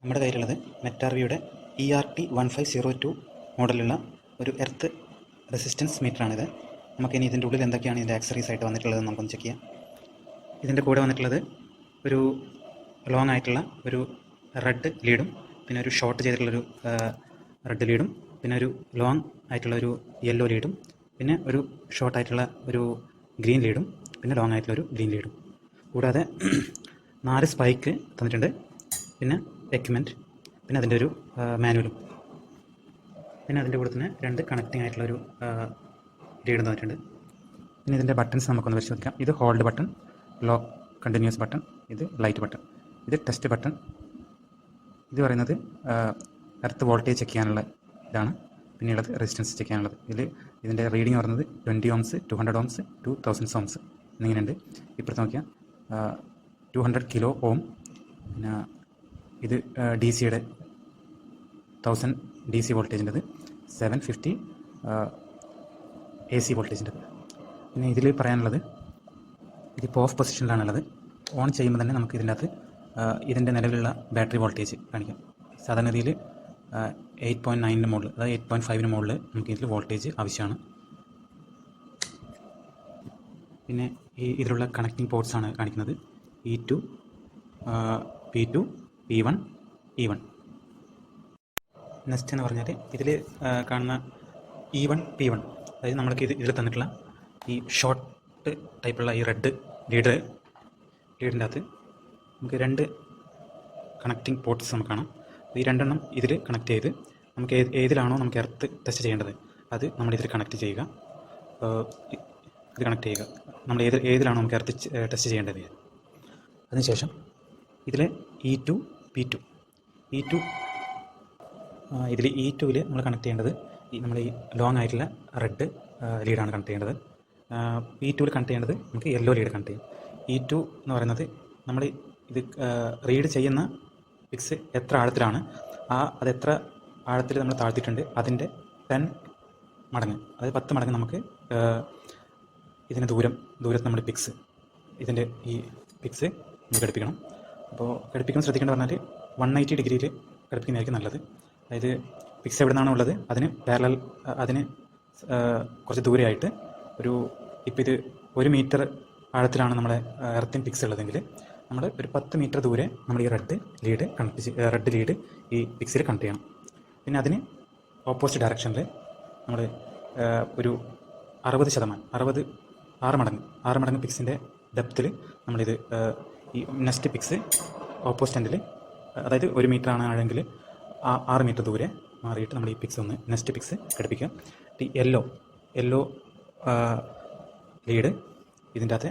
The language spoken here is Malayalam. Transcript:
നമ്മുടെ കയ്യിലുള്ളത് മെറ്റാർവിയുടെ ERT1502 മോഡലുള്ള ഒരു എർത്ത് റെസിസ്റ്റൻസ് മീറ്ററാണിത്. നമുക്കിനി ഇതിൻ്റെ ഉള്ളിൽ എന്തൊക്കെയാണ് ഇതിൻ്റെ ആക്സറീസ് ആയിട്ട് വന്നിട്ടുള്ളതെന്ന് നമുക്കൊന്ന് ചെക്ക് ചെയ്യാം. ഇതിൻ്റെ കൂടെ വന്നിട്ടുള്ളത് ഒരു ലോങ് ആയിട്ടുള്ള ഒരു റെഡ് ലീഡും പിന്നെ ഒരു ഷോർട്ട് ചെയ്തിട്ടുള്ളൊരു റെഡ് ലീഡും പിന്നെ ഒരു ലോങ് ആയിട്ടുള്ള ഒരു യെല്ലോ ലീഡും പിന്നെ ഒരു ഷോർട്ട് ആയിട്ടുള്ള ഒരു ഗ്രീൻ ലീഡും പിന്നെ ലോങ് ആയിട്ടുള്ള ഒരു ഗ്രീൻ ലീഡും കൂടാതെ 4 സ്പൈക്ക് തന്നിട്ടുണ്ട്. പിന്നെ എക്യുപ്മെൻറ്റ് പിന്നെ അതിൻ്റെ ഒരു മാനുവലും പിന്നെ അതിൻ്റെ കൂടെ തന്നെ 2 കണക്റ്റിംഗ് ആയിട്ടുള്ളൊരു ലീഡ് തന്നിട്ടുണ്ട്. പിന്നെ ഇതിൻ്റെ ബട്ടൺസ് നമുക്കൊന്ന് പരിശോധിക്കാം. ഇത് hold button, low continuous button, ഇത് ലൈറ്റ് ബട്ടൺ, ഇത് ടെസ്റ്റ് ബട്ടൺ. ഇത് പറയുന്നത് എർത്ത് വോൾട്ടേജ് ചെക്ക് ചെയ്യാനുള്ള ഇതാണ്. പിന്നെയുള്ളത് റെസിസ്റ്റൻസ് ചെക്ക് ചെയ്യാനുള്ളത്. ഇതിൻ്റെ റീഡിങ് പറയുന്നത് 20 ohms, 200 ohms, 2000 ohms എന്നിങ്ങനെയുണ്ട്. ഇപ്പുറത്ത് നോക്കിയാൽ 200 kilo ohm. പിന്നെ ഇത് DC-യുടെ 1000 DC വോൾട്ടേജിൻ്റെത്, 750 AC വോൾട്ടേജിൻ്റെത്. പിന്നെ ഇതിൽ പറയാനുള്ളത് ഇതിപ്പോൾ ഓഫ് പൊസിഷനിലാണുള്ളത്. ഓൺ ചെയ്യുമ്പോൾ തന്നെ നമുക്ക് ഇതിൻ്റെ അകത്ത് ഇതിൻ്റെ നിലവിലുള്ള ബാറ്ററി വോൾട്ടേജ് കാണിക്കാം. സാധാരണ രീതിയിൽ 8.9 മുകളിൽ, അതായത് 8.5 മുകളിൽ നമുക്ക് ഇതിൽ വോൾട്ടേജ് ആവശ്യമാണ്. പിന്നെ ഇതിലുള്ള കണക്റ്റിംഗ് പോർട്ട്സാണ് കാണിക്കുന്നത്. E2, P2, P1, E1. Next എന്ന് പറഞ്ഞാൽ ഇതിൽ കാണുന്ന E1, P1, അതായത് നമ്മൾക്ക് ഇതിൽ തന്നിട്ടുള്ള ഈ ഷോർട്ട് ടൈപ്പുള്ള ഈ റെഡ് ലീഡിൻ്റെ അകത്ത് നമുക്ക് 2 കണക്റ്റിംഗ് പോർട്ട്സ് നമുക്ക് കാണാം. ഈ 2 എണ്ണം ഇതിൽ കണക്ട് ചെയ്ത് നമുക്ക് ഏതിലാണോ നമുക്ക് എർത്ത് ടെസ്റ്റ് ചെയ്യേണ്ടത് അത് നമ്മൾ ഇതിൽ കണക്ട് ചെയ്യുക. ഇത് കണക്ട് ചെയ്യുക, നമ്മൾ ഏതിലാണോ നമുക്ക് എർത്ത് ടെസ്റ്റ് ചെയ്യേണ്ടത്. അതിനുശേഷം ഇതിൽ E2, P2, ഇതിൽ E2ൽ നമ്മൾ കണക്ട് ചെയ്യേണ്ടത് നമ്മൾ ഈ ലോങ് ആയിട്ടുള്ള റെഡ് ലീഡാണ് കണക്ട് ചെയ്യേണ്ടത്. P2ൽ കണക്ട് ചെയ്യേണ്ടത് നമുക്ക് യെല്ലോ ലീഡ് കണക്ട് ചെയ്യും. E2 എന്ന് പറയുന്നത് നമ്മൾ ഇത് റീഡ് ചെയ്യുന്ന പിക്സ് എത്ര ആഴത്തിലാണ്, അത് എത്ര ആഴത്തിൽ നമ്മൾ താഴ്ത്തിയിട്ടുണ്ട് അതിൻ്റെ 10 മടങ്ങ്, അതായത് 10 മടങ്ങ് നമുക്ക് ഇതിന് ദൂരത്ത് നമ്മൾ പിക്സ്, ഇതിൻ്റെ ഈ പിക്സ് നമുക്ക് ഘടിപ്പിക്കണം. അപ്പോൾ ഘടിപ്പിക്കാൻ ശ്രദ്ധിക്കേണ്ട പറഞ്ഞാൽ 180 ഡിഗ്രിയിൽ ഘടിപ്പിക്കുന്നതായിരിക്കും നല്ലത്. അതായത് പിക്സ് എവിടെ നിന്നാണോ ഉള്ളത് അതിന് പാരലൽ, അതിന് കുറച്ച് ദൂരെയായിട്ട് ഇപ്പോൾ ഇത് 1 മീറ്റർ ആഴത്തിലാണ് നമ്മളെ എർത്തിൻ പിക്സ് ഉള്ളതെങ്കിൽ നമ്മൾ ഒരു 10 മീറ്റർ ദൂരെ നമ്മൾ ഈ റെഡ് ലീഡ് ഈ പിക്സിൽ കണക്ട് ചെയ്യണം. പിന്നെ അതിന് ഓപ്പോസിറ്റ് ഡയറക്ഷനിൽ നമ്മൾ ഒരു 6 മടങ്ങ് പിക്സിൻ്റെ ഡെപ്തിൽ നമ്മളിത് ഈ നെക്സ്റ്റ് പിക്സ് ഓപ്പോസിറ്റ് എൻഡിൽ, അതായത് 1 മീറ്റർ ആണ് ആണെങ്കിൽ 6 മീറ്റർ ദൂരെ മാറിയിട്ട് നമ്മൾ ഈ പിക്സ് ഒന്ന് നെക്സ്റ്റ് പിക്സ് ഘടിപ്പിക്കുക. ഈ യെല്ലോ ലീഡ് ഇതിൻ്റെ അകത്ത്